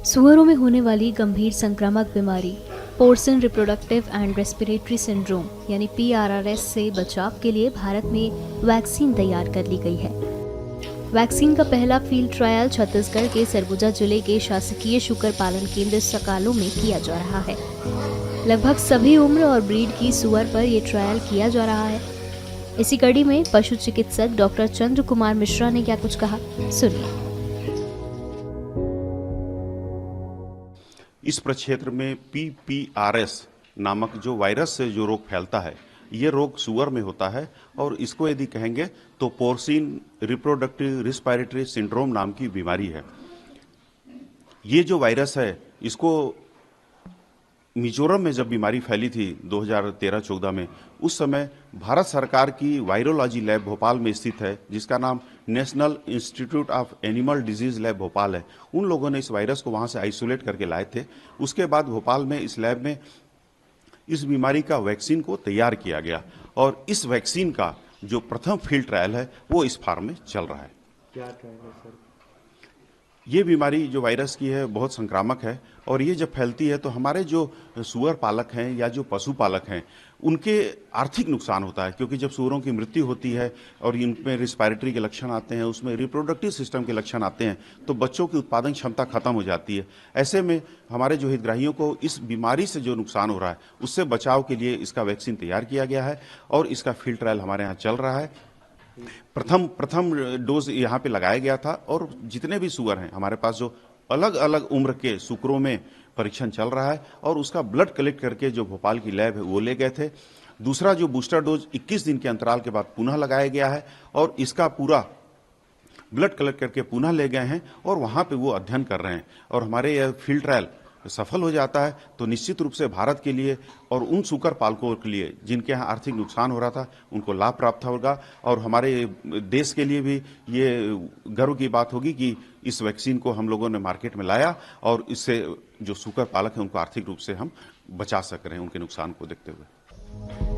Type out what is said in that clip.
सुअरों में होने वाली गंभीर संक्रामक बीमारी porcine reproductive and respiratory syndrome यानी PRRS से बचाव के लिए भारत में वैक्सीन तैयार कर ली गई है। वैक्सीन का पहला फील्ड ट्रायल छत्तीसगढ़ के सरगुजा जिले के शासकीय शुकर पालन केंद्र सकालो में किया जा रहा है। लगभग सभी उम्र और ब्रीड की सुअर पर यह ट्रायल किया जा रहा है। इसी कड़ी में पशु चिकित्सक डॉक्टर चंद्र कुमार मिश्रा ने क्या कुछ कहा, सुनिए। इस प्रक्षेत्र में PPRS नामक जो वायरस से जो रोग फैलता है, ये रोग सुअर में होता है और इसको यदि कहेंगे तो पोर्सिन रिप्रोडक्टिव रेस्पिरेटरी सिंड्रोम नाम की बीमारी है। ये जो वायरस है, इसको मिजोरम में जब बीमारी फैली थी 2013-14 में, उस समय भारत सरकार की वायरोलॉजी लैब भोपाल में स्थित है, जिसका नाम national institute of animal disease lab Bhopal है। उन लोगों ने इस वायरस को वहां से आइसोलेट करके लाए थे। उसके बाद भोपाल में इस लैब में इस बीमारी का वैक्सीन को तैयार किया गया और इस वैक्सीन का जो प्रथम फील्ड ट्रायल है वो इस फार्म में चल रहा है। क्या ट्रायल है सर? ये बीमारी जो वायरस की है बहुत संक्रामक है और ये जब फैलती है तो हमारे जो सुअर पालक हैं या जो पशु पालक हैं उनके आर्थिक नुकसान होता है, क्योंकि जब सुअरों की मृत्यु होती है और इनमें रिस्पायरेटरी के लक्षण आते हैं, उसमें रिप्रोडक्टिव सिस्टम के लक्षण आते हैं, तो बच्चों की उत्पादन क्षमता खत्म हो जाती है। ऐसे में हमारे जो हितग्राहियों को इस बीमारी से जो नुकसान हो रहा है उससे बचाव के लिए इसका वैक्सीन तैयार किया गया है और इसका फील्ड ट्रायल हमारे यहाँ चल रहा है। प्रथम डोज यहाँ पे लगाया गया था और जितने भी सुअर हैं हमारे पास जो अलग अलग उम्र के सुकरों में परीक्षण चल रहा है और उसका ब्लड कलेक्ट करके जो भोपाल की लैब है वो ले गए थे। दूसरा जो बूस्टर डोज 21 दिन के अंतराल के बाद पुनः लगाया गया है और इसका पूरा ब्लड कलेक्ट करके पुनः ले गए हैं और वहां पे वो अध्ययन कर रहे हैं और हमारे यह फील्ड ट्रायल सफल हो जाता है तो निश्चित रूप से भारत के लिए और उन सुकर पालकों के लिए जिनके यहाँ आर्थिक नुकसान हो रहा था उनको लाभ प्राप्त होगा और हमारे देश के लिए भी ये गर्व की बात होगी कि इस वैक्सीन को हम लोगों ने मार्केट में लाया और इससे जो सुकर पालक हैं उनको आर्थिक रूप से हम बचा सक रहे हैं उनके नुकसान को देखते हुए।